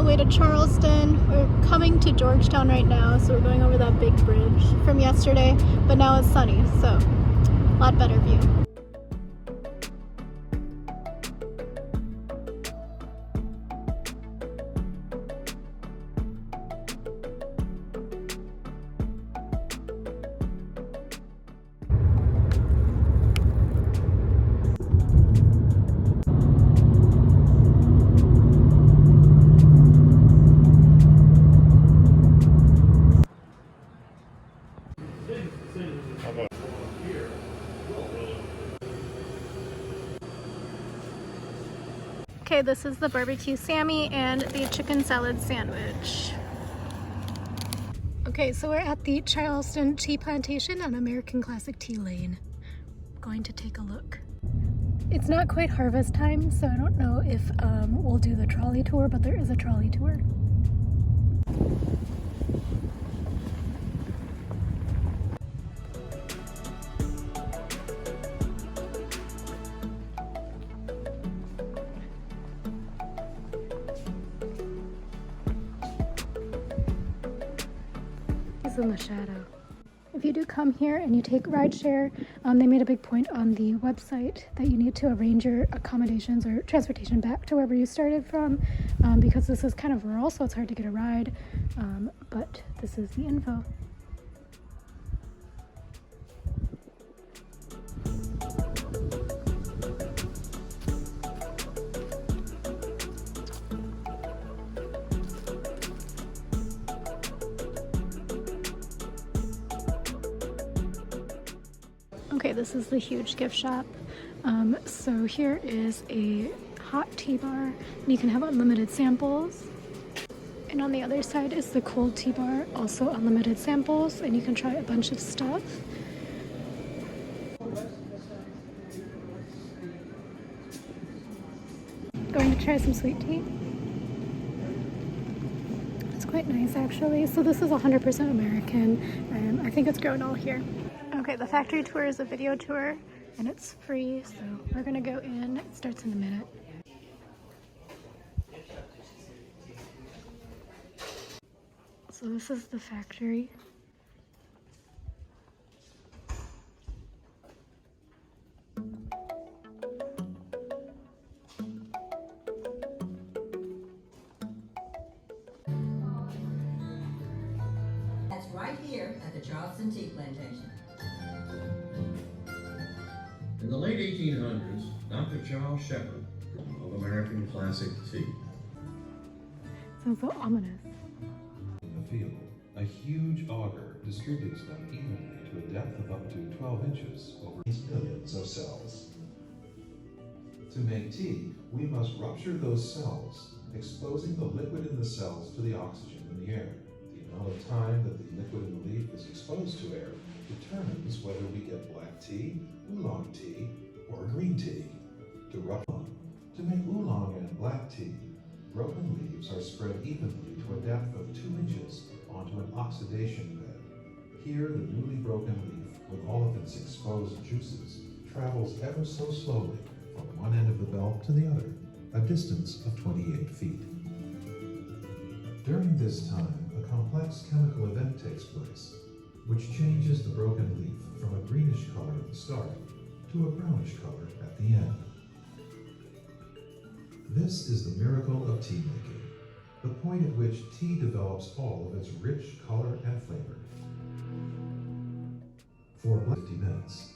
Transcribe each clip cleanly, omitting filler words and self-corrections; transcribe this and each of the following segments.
way to Charleston. We're coming to Georgetown right now, so we're going over that big bridge from yesterday, but now it's sunny, so a lot better view. Okay, this is the barbecue Sammy and the chicken salad sandwich. Okay, so we're at the Charleston Tea Plantation on American Classic Tea Lane. I'm going to take a look. It's not quite harvest time, so I don't know if we'll do the trolley tour, but there is a trolley tour. In the shadow. If you do come here and you take rideshare, they made a big point on the website that you need to arrange your accommodations or transportation back to wherever you started from, because this is kind of rural, so it's hard to get a ride, but this is the info. Okay, this is the huge gift shop. So here is a hot tea bar, and you can have unlimited samples. And on the other side is the cold tea bar, also unlimited samples, and you can try a bunch of stuff. Going to try some sweet tea. It's quite nice actually. So this is 100% American. I think it's grown all here. Okay, the factory tour is a video tour and it's free, so we're gonna go in. It starts in a minute. So this is the factory. That's right here at the Charleston Tea Plantation. In the late 1800s, Dr. Charles Shepherd of American Classic Tea. Sounds so ominous. In the field, a huge auger distributes them evenly to a depth of up to 12 inches over millions of cells. To make tea, we must rupture those cells, exposing the liquid in the cells to the oxygen in the air. The amount of time that the liquid in the leaf is exposed to air determines whether we get black tea, oolong tea, or green tea. To make oolong and black tea, broken leaves are spread evenly to a depth of 2 inches onto an oxidation bed. Here, the newly broken leaf, with all of its exposed juices, travels ever so slowly from one end of the belt to the other, a distance of 28 feet. During this time, a complex chemical event takes place, which changes the broken leaf from a greenish color at the start to a brownish color at the end. This is the miracle of tea making, the point at which tea develops all of its rich color and flavor. For 50 minutes.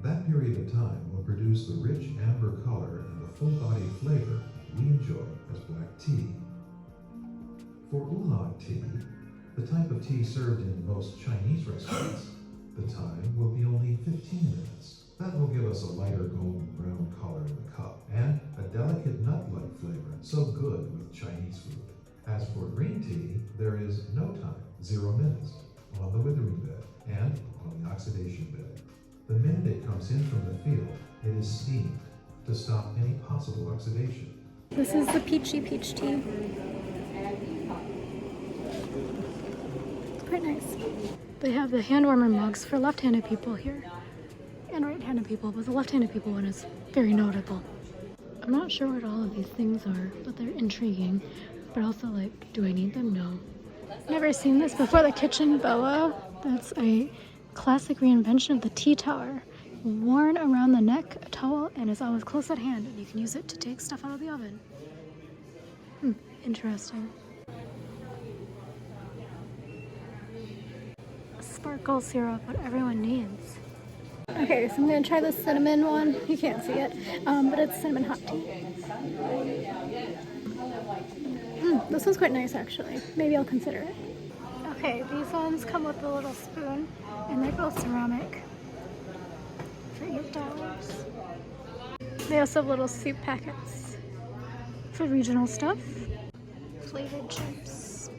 That period of time will produce the rich amber color and the full-bodied flavor we enjoy as black tea. For oolong tea, the type of tea served in most Chinese restaurants, the time will be only 15 minutes. That will give us a lighter golden brown color in the cup and a delicate nut-like flavor, so good with Chinese food. As for green tea, there is no time, 0 minutes, on the withering bed and on the oxidation bed. The minute it comes in from the field, it is steamed to stop any possible oxidation. This is the peachy peach tea. It's quite nice. They have the hand warmer mugs for left-handed people here and right-handed people, but the left-handed people one is very notable. I'm not sure what all of these things are, but they're intriguing. but also like, do I need them? No. Never seen this before. The kitchen boa. That's a classic reinvention of the tea tower. Worn around the neck, a towel, and is always close at hand, and you can use it to take stuff out of the oven. Interesting. Sparkle syrup, what everyone needs. Okay, so I'm gonna try the cinnamon one. You can't see it, but it's cinnamon hot tea. This one's quite nice actually. Maybe I'll consider it. Okay, these ones come with a little spoon, and they're both ceramic for $8. They also have little soup packets for regional stuff. Flavored chips.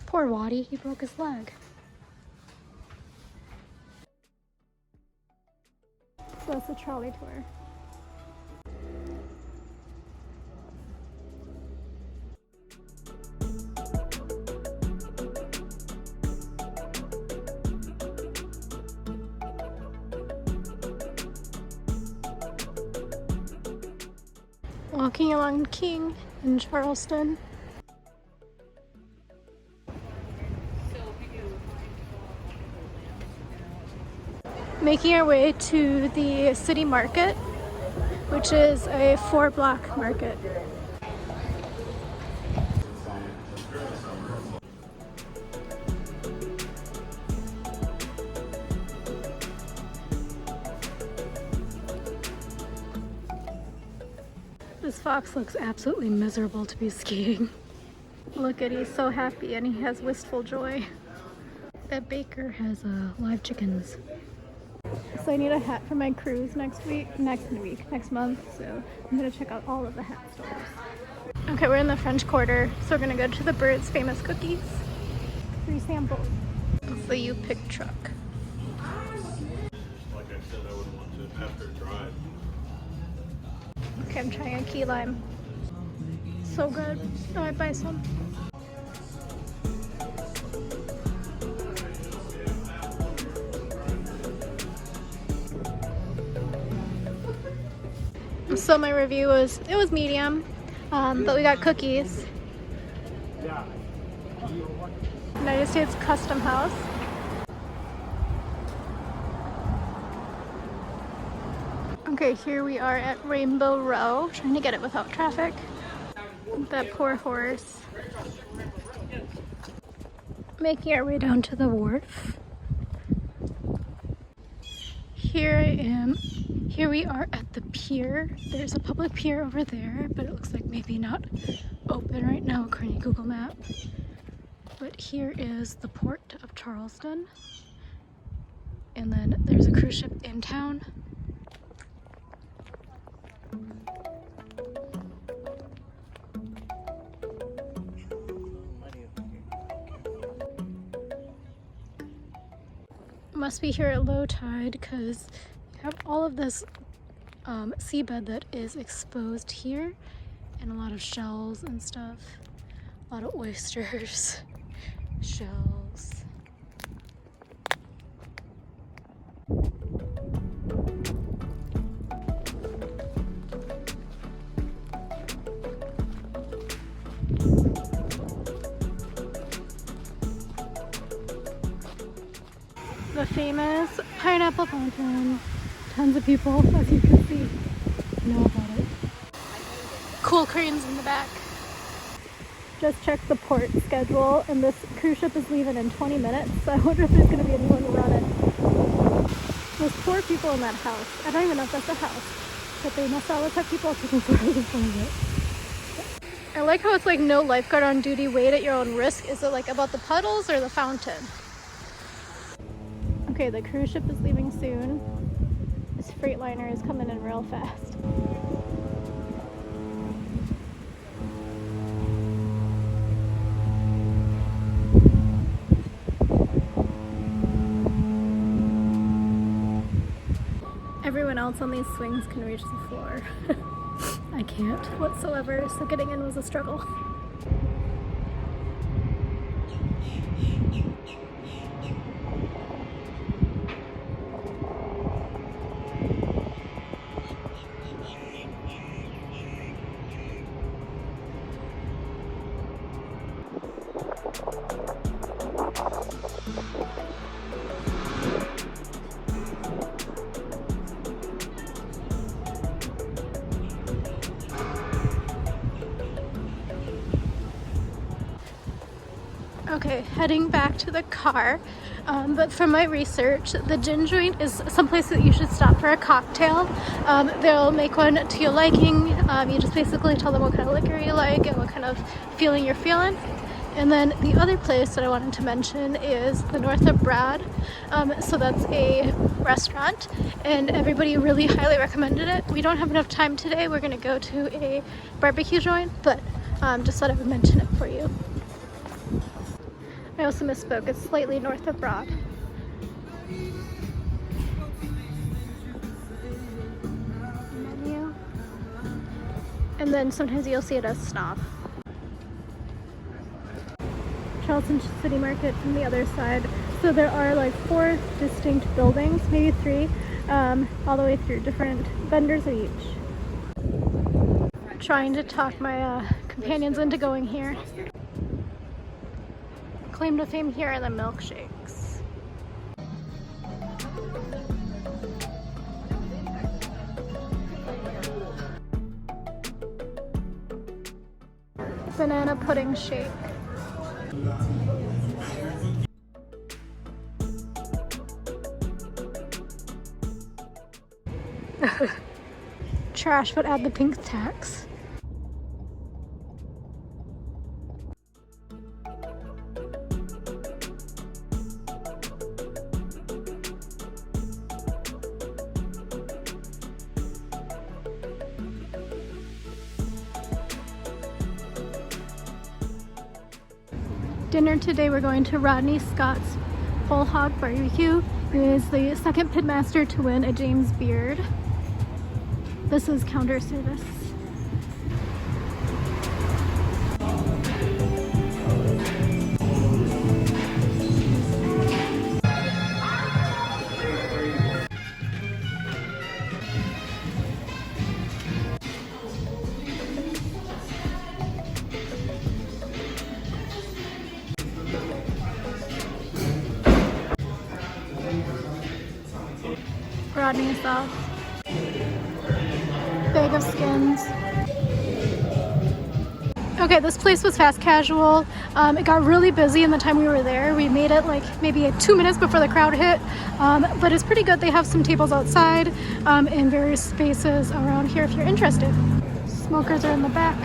Poor Waddy, he broke his leg. So that's the trolley tour. Walking along King in Charleston. Making our way to the city market, which is a 4-block market. This fox looks absolutely miserable to be skiing. Look at, he's so happy and he has wistful joy. That baker has live chickens. So I need a hat for my cruise next month. So I'm gonna check out all of the hat stores. Okay, we're in the French Quarter, so we're gonna go to the Bird's Famous Cookies. Free samples. The You Pick truck. Like I said, I wouldn't want to after drive. Okay, I'm trying a key lime. So good. Oh, I'd buy some. So my review was, it was medium, but we got cookies. United States Custom House. Okay, here we are at Rainbow Row, trying to get it without traffic. That poor horse. Making our way down to the wharf. Here I am. Here we are at the pier. There's a public pier over there, but it looks like maybe not open right now according to Google Maps. But here is the port of Charleston. And then there's a cruise ship in town. Must be here at low tide because you have all of this seabed that is exposed here, and a lot of shells and stuff, a lot of oysters, shells. The famous pineapple fountain. Tons of people, as you can see, know about it. Cool cranes in the back. Just checked the port schedule, and this cruise ship is leaving in 20 minutes, so I wonder if there's going to be anyone running. Those poor people in that house. I don't even know if that's a house, but they must always have people taking photos in front of it. I like how it's like no lifeguard on duty, wait at your own risk. Is it like about the puddles or the fountain? Okay, the cruise ship is leaving soon. This Freightliner is coming in real fast. Everyone else on these swings can reach the floor. I can't whatsoever, so getting in was a struggle. Okay, heading back to the car. But from my research, the gin joint is someplace that you should stop for a cocktail. They'll make one to your liking. You just basically tell them what kind of liquor you like and what kind of feeling you're feeling. And then the other place that I wanted to mention is the North of Brad. So that's a restaurant, and everybody really highly recommended it. We don't have enough time today. We're gonna go to a barbecue joint, but just thought I would mention it for you. I also misspoke, it's slightly north of Broad. Menu. And then sometimes you'll see it as Snob. Charleston City Market from the other side. So there are like 4 distinct buildings, maybe 3, all the way through, different vendors of each. Trying to talk my companions into going here. Claim to fame here are the milkshakes. Banana pudding shake. Trash, but add the pink tax. Dinner today, we're going to Rodney Scott's Whole Hog Barbecue, who is the second pitmaster to win a James Beard. This is counter service. Rodney sauce. Bag of skins. Okay, this place was fast casual. It got really busy in the time we were there. We made it like maybe 2 minutes before the crowd hit, but it's pretty good. They have some tables outside in various spaces around here if you're interested. Smokers are in the back.